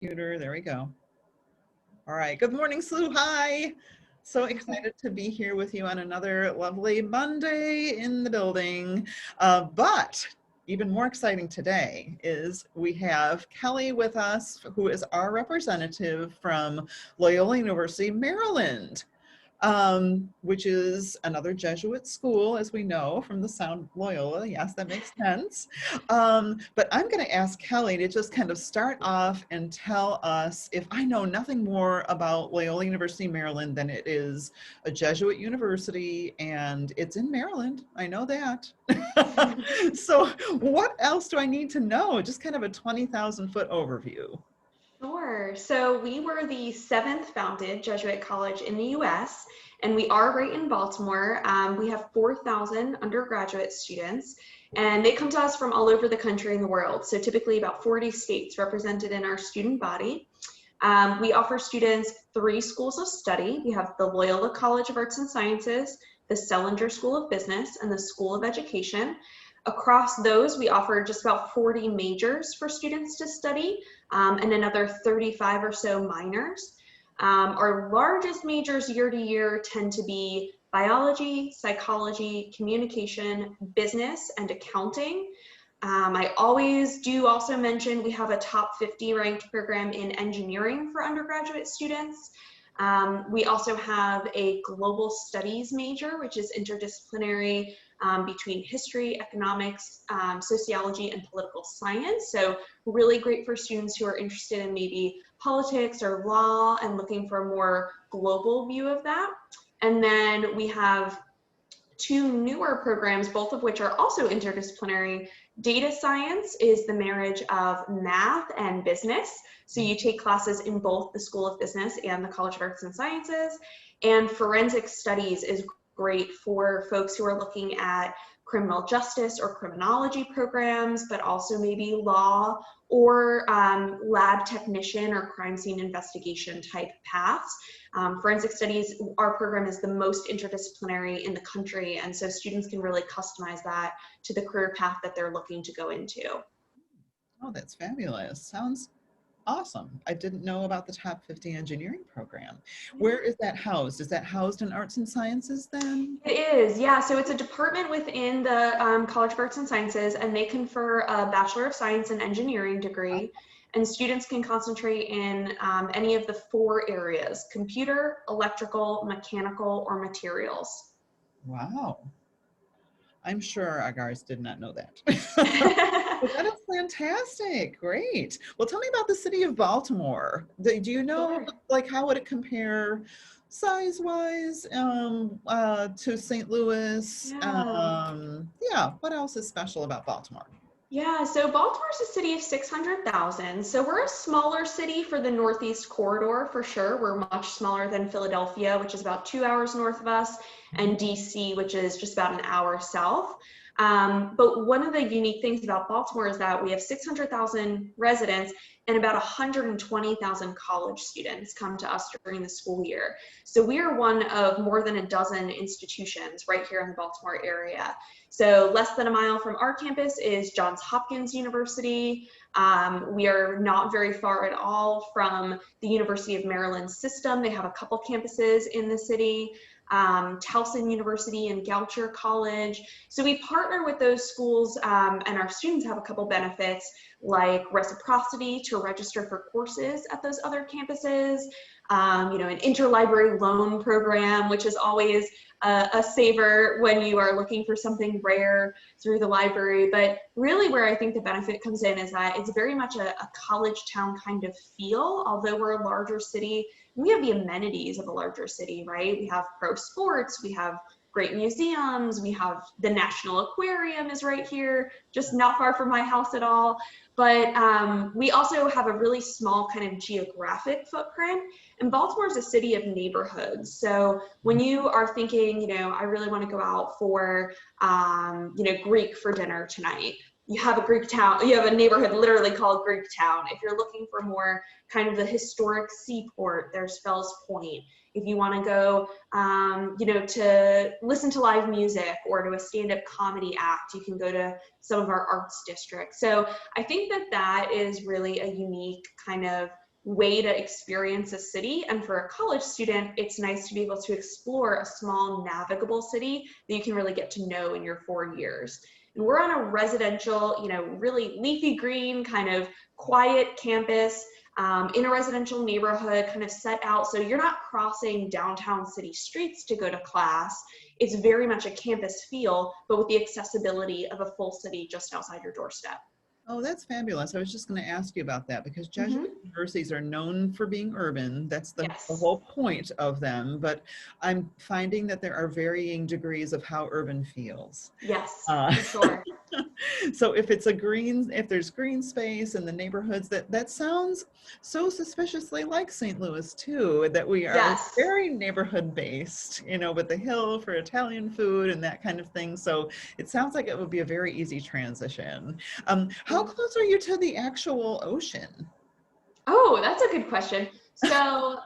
Computer, there we go. All right, good morning, Sue. Hi. So excited to be here with you on another lovely Monday in the building. But even more exciting today is we have Kelly with us, who is our representative from Loyola University, Maryland. Which is another Jesuit school, as we know from the sound Loyola. Yes, that makes sense. But I'm going to ask Kelly to just kind of start off and tell us, if I know nothing more about Loyola University, Maryland, than it is a Jesuit university and it's in Maryland. I know that. So what else do I need to know? Just kind of a 20,000-foot overview. Sure. So we were the seventh founded Jesuit college in the US, and we are right in Baltimore. We have 4,000 undergraduate students, and they come to us from all over the country and the world. So typically about 40 states represented in our student body. We offer students 3 schools of study. We have the Loyola College of Arts and Sciences, the Sellinger School of Business, and the School of Education. Across those, we offer just about 40 majors for students to study, and another 35 or so minors. Our largest majors year to year tend to be biology, psychology, communication, business, and accounting. I always do also mention we have a top 50 ranked program in engineering for undergraduate students. We also have a global studies major, which is interdisciplinary between history, economics, sociology, and political science. So really great for students who are interested in maybe politics or law and looking for a more global view of that. And then we have 2 newer programs, both of which are also interdisciplinary. Data science is the marriage of math and business. So you take classes in both the School of Business and the College of Arts and Sciences. And forensic studies is great for folks who are looking at criminal justice or criminology programs, but also maybe law or lab technician or crime scene investigation type paths. Forensic studies, our program is the most interdisciplinary in the country, and so students can really customize that to the career path that they're looking to go into. Oh, that's fabulous. Sounds awesome. I didn't know about the top 50 engineering program. Where is that housed? Is that housed in arts and sciences then? It is, yeah. So it's a department within the College of Arts and Sciences, and they confer a Bachelor of Science in Engineering degree. And students can concentrate in any of the 4 areas: computer, electrical, mechanical, or materials. Wow. I'm sure our guys did not know that. But that is fantastic. Great. Well, tell me about the city of Baltimore. Do you know, Sure. like, how would it compare size-wise to St. Louis? Yeah. Yeah, what else is special about Baltimore? Yeah, so Baltimore's a city of 600,000. So we're a smaller city for the Northeast corridor for sure. We're much smaller than Philadelphia, which is about 2 hours north of us, and DC, which is just about an hour south. But one of the unique things about Baltimore is that we have 600,000 residents and about 120,000 college students come to us during the school year. So we are one of more than a dozen institutions right here in the Baltimore area. So less than a mile from our campus is Johns Hopkins University. We are not very far at all from the University of Maryland system. They have a couple campuses in the city. Towson University and Goucher College. So we partner with those schools, and our students have a couple benefits like reciprocity to register for courses at those other campuses, an interlibrary loan program, which is always a saver when you are looking for something rare through the library. But really where I think the benefit comes in is that it's very much a college town kind of feel, although we're a larger city. We have the amenities of a larger city, right? We have pro sports, we have great museums, we have the National Aquarium is right here, just not far from my house at all. But we also have a really small kind of geographic footprint. And Baltimore is a city of neighborhoods. So when you are thinking, I really want to go out for, Greek for dinner tonight, you have a Greek town, you have a neighborhood literally called Greek Town. If you're looking for more kind of the historic seaport, there's Fells Point. If you want to go, to listen to live music or to a stand-up comedy act, you can go to some of our arts districts. So I think that is really a unique kind of way to experience a city. And for a college student, it's nice to be able to explore a small navigable city that you can really get to know in your 4 years. And we're on a residential, really leafy green, kind of quiet campus, in a residential neighborhood, kind of set out. So you're not crossing downtown city streets to go to class. It's very much a campus feel, but with the accessibility of a full city just outside your doorstep. Oh, that's fabulous. I was just going to ask you about that because Jesuit Mm-hmm. universities are known for being urban. That's the Yes. whole point of them. But I'm finding that there are varying degrees of how urban feels. Yes, Uh, for sure. so if there's green space in the neighborhoods, that sounds so suspiciously like St. Louis too, that we are Yes. very neighborhood based, with the hill for Italian food and that kind of thing. So it sounds like it would be a very easy transition. How close are you to the actual ocean? Oh, that's a good question. So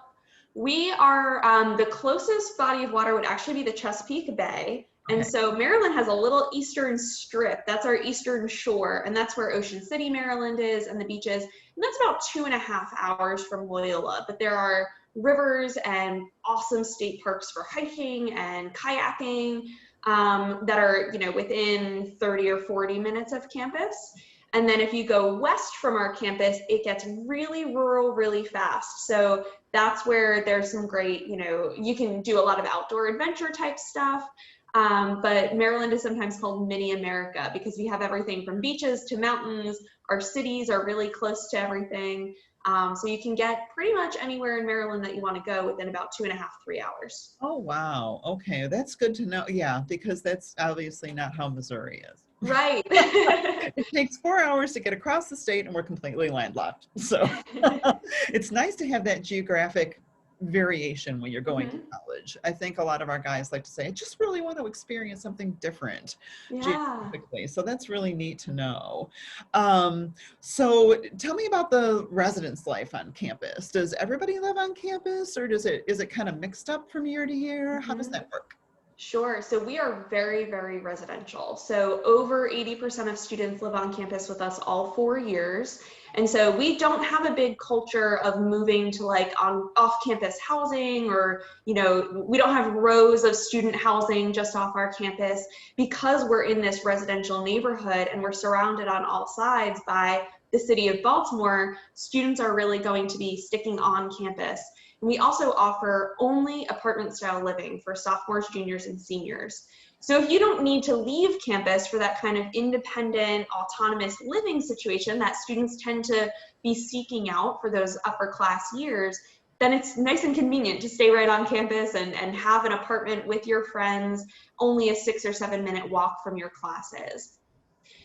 we are, the closest body of water would actually be the Chesapeake Bay. And Okay. so Maryland has a little eastern strip. That's our eastern shore. And that's where Ocean City, Maryland is and the beaches. And that's about 2.5 hours from Loyola. But there are rivers and awesome state parks for hiking and kayaking, that are, within 30 or 40 minutes of campus. And then if you go west from our campus, it gets really rural really fast. So that's where there's some great, you can do a lot of outdoor adventure type stuff. But Maryland is sometimes called mini America because we have everything from beaches to mountains. Our cities are really close to everything. So you can get pretty much anywhere in Maryland that you want to go within about 2.5, 3 hours. Oh, wow. Okay, that's good to know. Yeah, because that's obviously not how Missouri is. Right. It takes 4 hours to get across the state and we're completely landlocked. So it's nice to have that geographic variation when you're going to Mhm. college. I think a lot of our guys like to say, I just really want to experience something different Yeah. geographically. So that's really neat to know. So tell me about the residence life on campus. Does everybody live on campus or is it kind of mixed up from year to year? How does Mhm. that work? Sure. So we are very, very residential. So over 80% of students live on campus with us all 4 years. And so we don't have a big culture of moving to like on off-campus housing or, we don't have rows of student housing just off our campus because we're in this residential neighborhood and we're surrounded on all sides by the city of Baltimore. Students are really going to be sticking on campus. We also offer only apartment style living for sophomores, juniors, and seniors. So if you don't need to leave campus for that kind of independent, autonomous living situation that students tend to be seeking out for those upper class years, then it's nice and convenient to stay right on campus and have an apartment with your friends, only a 6 or 7 minute walk from your classes.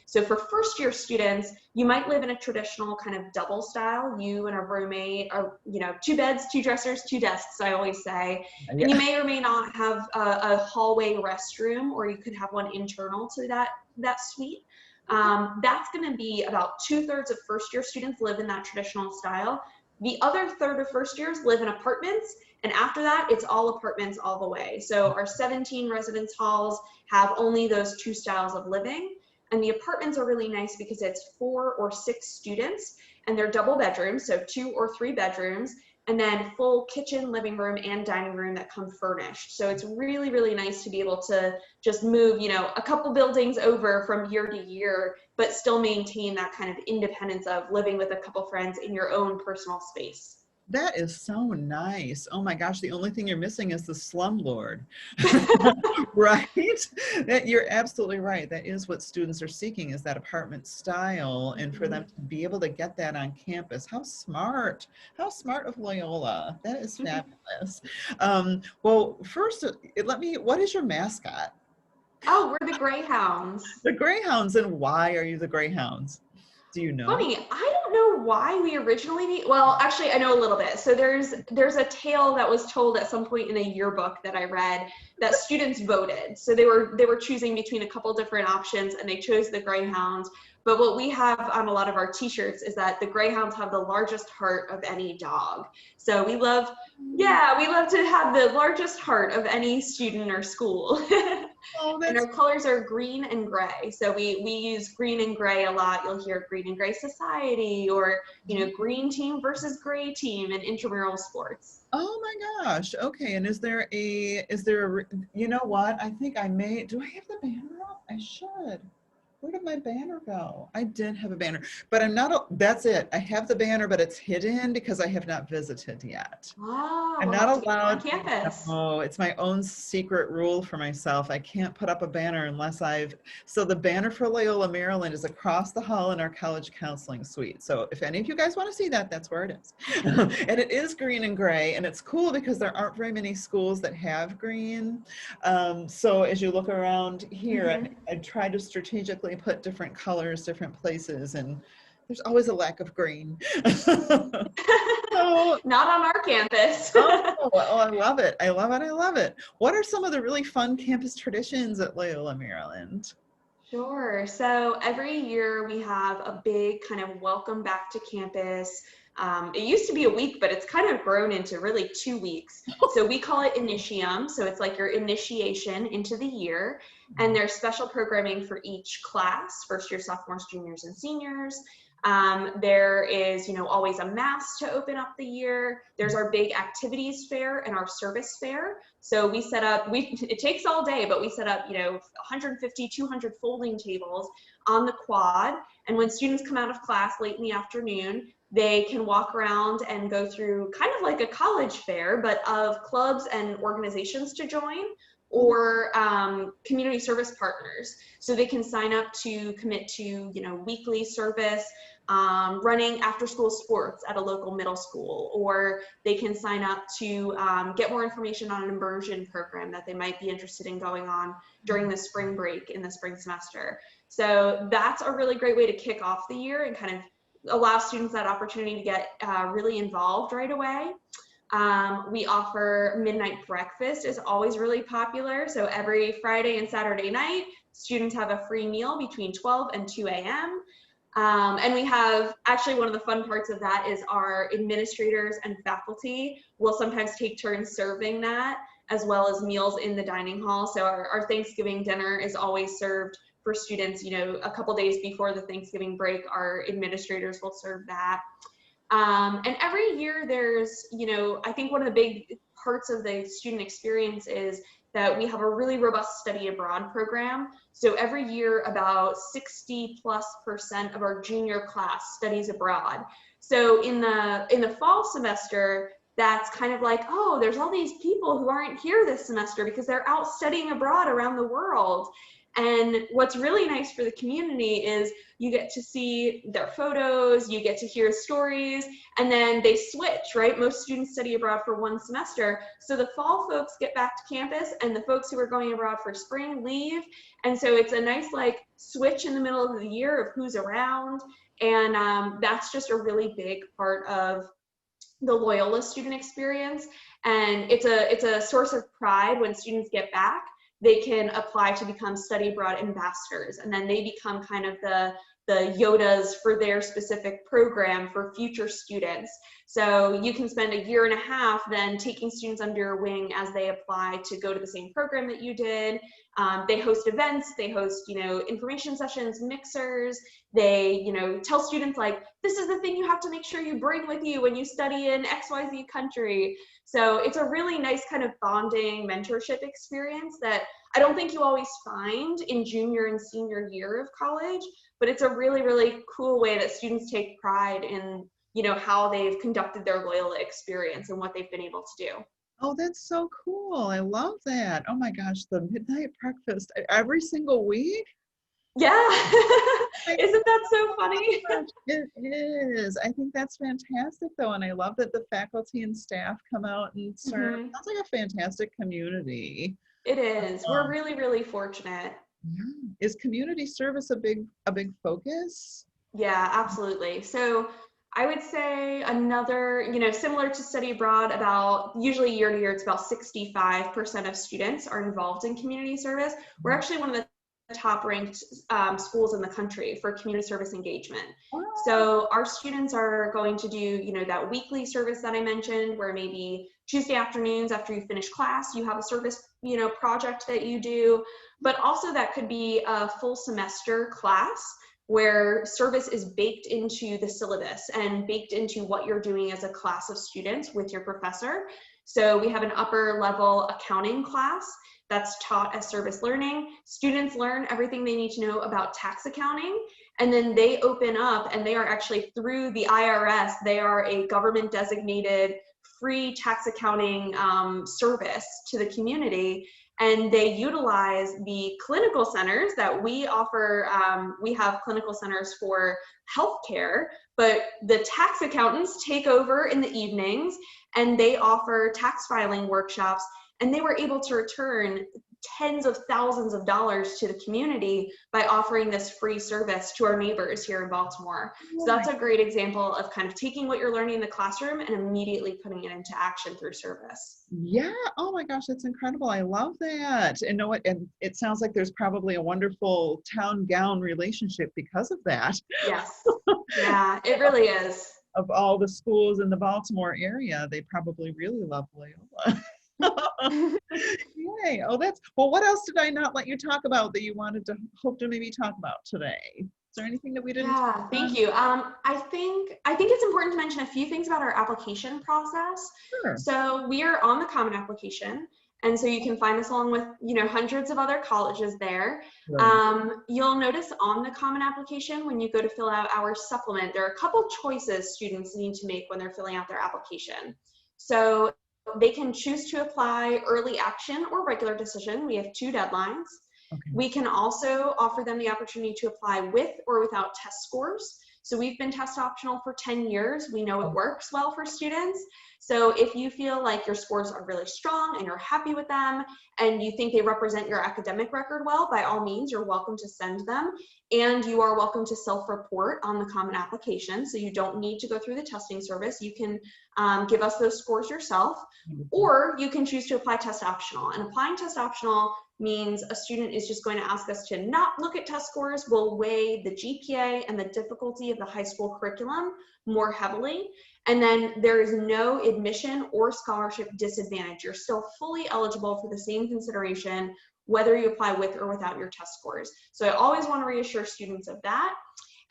So for first year students, you might live in a traditional kind of double style, you and a roommate, or, 2 beds, 2 dressers, 2 desks, I always say. And you Yeah. may or may not have a hallway restroom, or you could have one internal to that suite. That's going to be about 2/3 of first year students live in that traditional style. The other third of first years live in apartments. And after that, it's all apartments all the way. So our 17 residence halls have only those 2 styles of living. And the apartments are really nice because it's 4 or 6 students and they're double bedrooms, so 2 or 3 bedrooms, and then full kitchen, living room, and dining room that come furnished. So it's really, really nice to be able to just move, a couple buildings over from year to year, but still maintain that kind of independence of living with a couple friends in your own personal space. That is so nice. Oh my gosh, the only thing you're missing is the slumlord. Right? That you're absolutely right. That is what students are seeking is that apartment style and for them to be able to get that on campus. How smart. How smart of Loyola. That is fabulous. Well, first, what is your mascot? Oh, we're the Greyhounds. The Greyhounds, and why are you the Greyhounds? Do you know? Funny, I don't know why we originally well, actually I know a little bit. So there's a tale that was told at some point in a yearbook that I read that students voted. So they were choosing between a couple different options and they chose the Greyhounds. But what we have on a lot of our t-shirts is that the Greyhounds have the largest heart of any dog. So we love to have the largest heart of any student or school. Oh, And that's our colors are green and gray. So we use green and gray a lot. You'll hear Green and Gray Society, or, green team versus gray team in intramural sports. oh my gosh. Okay. And you know what? I think do I have the banner up? I should. Where did my banner go? I did have a banner, but that's it. I have the banner, but it's hidden because I have not visited yet. Ah, I'm we'll not have to get you on allowed. campus. Oh, it's my own secret rule for myself. I can't put up a banner unless so the banner for Loyola, Maryland is across the hall in our college counseling suite. So if any of you guys want to see that, that's where it is. And it is green and gray, and it's cool because there aren't very many schools that have green. So as you look around here, I try to strategically put different colors, different places, and there's always a lack of green. So, Not on our campus. I love it. I love it. I love it. What are some of the really fun campus traditions at Loyola, Maryland? Sure. So every year we have a big kind of welcome back to campus. It used to be a week, but it's kind of grown into really 2 weeks. So we call it Initium. So it's like your initiation into the year. And there's special programming for each class, first year, sophomores, juniors, and seniors. There is, always a mass to open up the year. There's our big activities fair and our service fair. So we set up, it takes all day, but we set up, 150, 200 folding tables on the quad. And when students come out of class late in the afternoon, they can walk around and go through kind of like a college fair, but of clubs and organizations to join, or community service partners. So they can sign up to commit to, weekly service, running after school sports at a local middle school, or they can sign up to get more information on an immersion program that they might be interested in going on during the spring break in the spring semester. So that's a really great way to kick off the year and kind of allow students that opportunity to get really involved right away. We offer midnight breakfast is always really popular. So every Friday and Saturday night, students have a free meal between 12 and 2 a.m. And we have, actually one of the fun parts of that is our administrators and faculty will sometimes take turns serving that, as well as meals in the dining hall. So our Thanksgiving dinner is always served for students, a couple days before the Thanksgiving break. Our administrators will serve that. And every year there's, I think one of the big parts of the student experience is that we have a really robust study abroad program. So every year about 60+% of our junior class studies abroad. So in the fall semester, that's kind of like, oh, there's all these people who aren't here this semester because they're out studying abroad around the world. And what's really nice for the community is you get to see their photos, you get to hear stories, and then they switch, right? Most students study abroad for one semester. So the fall folks get back to campus and the folks who are going abroad for spring leave. And so it's a nice like switch in the middle of the year of who's around. And that's just a really big part of the Loyola student experience. And it's a source of pride when students get back. They can apply to become study abroad ambassadors, and then they become kind of the Yodas for their specific program for future students. So you can spend a year and a half then taking students under your wing as they apply to go to the same program that you did. They host events, they host, information sessions, mixers. They, tell students like, this is the thing you have to make sure you bring with you when you study in XYZ country. So it's a really nice kind of bonding mentorship experience that I don't think you always find in junior and senior year of college, but it's a really, really cool way that students take pride in, how they've conducted their Loyola experience and what they've been able to do. Oh, that's so cool. I love that. Oh my gosh, the midnight breakfast every single week? Yeah. Like, Isn't that so oh funny? my gosh, it is. I think that's fantastic though. And I love that the faculty and staff come out and serve. Sounds like a fantastic community. It is. We're Um, really, really fortunate. yeah. Is community service a big focus? Yeah, absolutely. So I would say another, similar to study abroad, about usually year to year, it's about 65% of students are involved in community service. We're actually one of the top ranked schools in the country for community service engagement. Oh, So our students are going to do, you know, that weekly service that I mentioned, where maybe Tuesday afternoons after you finish class, you have a service, you know, project that you do, but also that could be a full semester class where service is baked into the syllabus and baked into what you're doing as a class of students with your professor. So we have an upper level accounting class that's taught as service learning. Students learn everything they need to know about tax accounting, and then they open up, and they are actually through the IRS, they are a government designated free tax accounting service to the community. And they utilize the clinical centers that we offer. We have clinical centers for healthcare, but the tax accountants take over in the evenings, and they offer tax filing workshops. And they were able to return tens of thousands of dollars to the community by offering this free service to our neighbors here in Baltimore. So that's a great example of kind of taking what you're learning in the classroom and immediately putting it into action through service. yeah. Oh my gosh, that's incredible. I love that. And know what? And it sounds like there's probably a wonderful town gown relationship because of that. Yes. Yeah, it really is. Of all the schools in the Baltimore area, they probably really love Loyola. Yay. Oh, that's well. What else did I not let you talk about that you wanted to hope to maybe talk about today? Is there anything that we didn't touch Yeah, thank on? you. I think it's important to mention a few things about our application process. Sure. So we are on the Common Application, and so you can find us along with, you know, hundreds of other colleges there. Right. You'll notice on the Common Application, when you go to fill out our supplement, there are a couple choices students need to make when they're filling out their application. So they can choose to apply early action or regular decision. We have 2 deadlines. Okay. We can also offer them the opportunity to apply with or without test scores. So we've been test optional for 10 years. We know it works well for students. So if you feel like your scores are really strong and you're happy with them and you think they represent your academic record well, by all means, you're welcome to send them. And you are welcome to self-report on the Common Application. So you don't need to go through the testing service. You can give us those scores yourself, or you can choose to apply test optional. And applying test optional means a student is just going to ask us to not look at test scores. We'll weigh the GPA and the difficulty of the high school curriculum more heavily. And then there is no admission or scholarship disadvantage. You're still fully eligible for the same consideration, whether you apply with or without your test scores. So I always want to reassure students of that.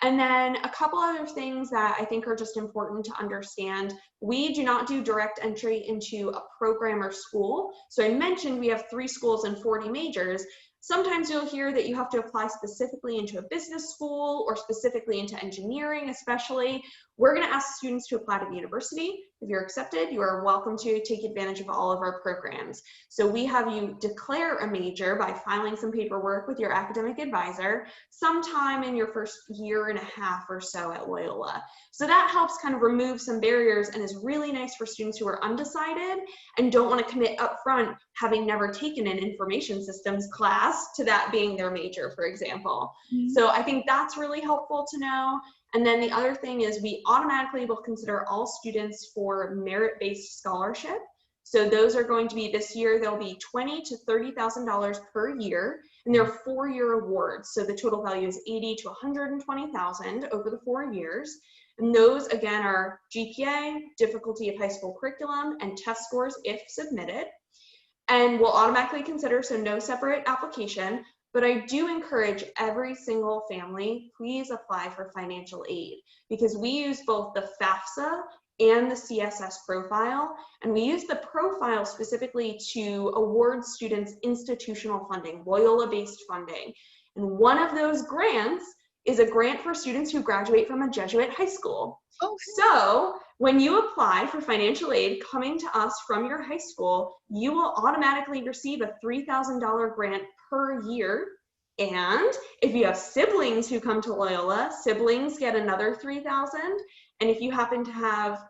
And then a couple other things that I think are just important to understand. We do not do direct entry into a program or school. So I mentioned we have 3 schools and 40 majors. Sometimes you'll hear that you have to apply specifically into a business school or specifically into engineering, especially. We're going to ask students to apply to the university. If you're accepted, you are welcome to take advantage of all of our programs. So we have you declare a major by filing some paperwork with your academic advisor sometime in your first year and a half or so at Loyola. So that helps kind of remove some barriers and is really nice for students who are undecided and don't want to commit upfront, having never taken an information systems class, to that being their major, for example. So I think that's really helpful to know. And then the other thing is we automatically will consider all students for merit-based scholarship. So those are going to be, this year, they'll be $20,000 to $30,000 per year, and they're 4-year awards. So the total value is $80,000 to $120,000 over the 4 years. And those, again, are GPA, difficulty of high school curriculum, and test scores if submitted. And we'll automatically consider, so no separate application. But I do encourage every single family, please apply for financial aid, because we use both the FAFSA and the CSS profile. And we use the profile specifically to award students institutional funding, Loyola-based funding. And one of those grants is a grant for students who graduate from a Jesuit high school. Okay. So when you apply for financial aid coming to us from your high school, you will automatically receive a $3,000 grant per year. And if you have siblings who come to Loyola, siblings get another $3,000. And if you happen to have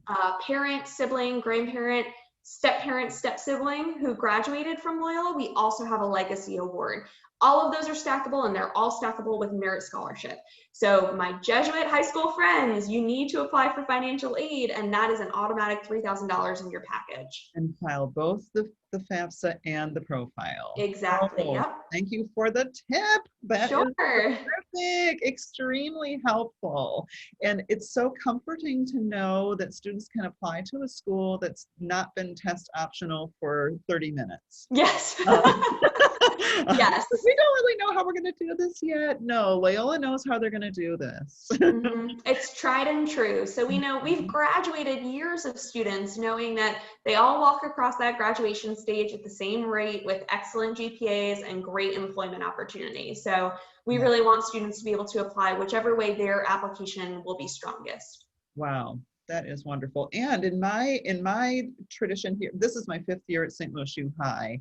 a parent, sibling, grandparent, step-parent, step-sibling who graduated from Loyola, we also have a legacy award. all of those are stackable, and they're all stackable with merit scholarship. So my Jesuit high school friends, you need to apply for financial aid, and that is an automatic $3,000 in your package. And file both the FAFSA and the profile. Exactly, Oh, yep. thank you for the tip. That is Sure. terrific, extremely helpful. And it's so comforting to know that students can apply to a school that's not been test optional for 30 minutes. Yes. Yes. We don't really know how we're going to do this yet. No, Loyola knows how they're going to do this. It's tried and true. So we know we've graduated years of students knowing that they all walk across that graduation stage at the same rate with excellent GPAs and great employment opportunities. So we Yeah. really want students to be able to apply whichever way their application will be strongest. Wow, that is wonderful. And in my tradition here, this is my 5th year at St. Louis U High.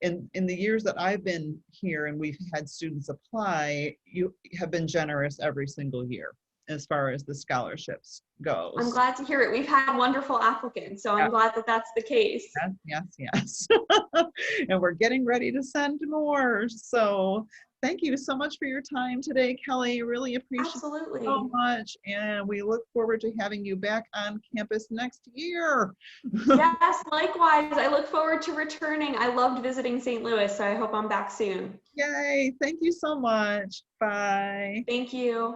In the years that I've been here and we've had students apply, you have been generous every single year as far as the scholarships I'm goes. glad to hear it. We've had wonderful applicants, so I'm glad that that's the case. Yes. And we're getting ready to send more. So thank you so much for your time today, Kelly. Really appreciate it so Absolutely. much. And we look forward to having you back on campus next year. Yes, likewise. I look forward to returning. I loved visiting St. Louis, so I hope I'm back soon. Yay. Thank you so much. Bye. Thank you.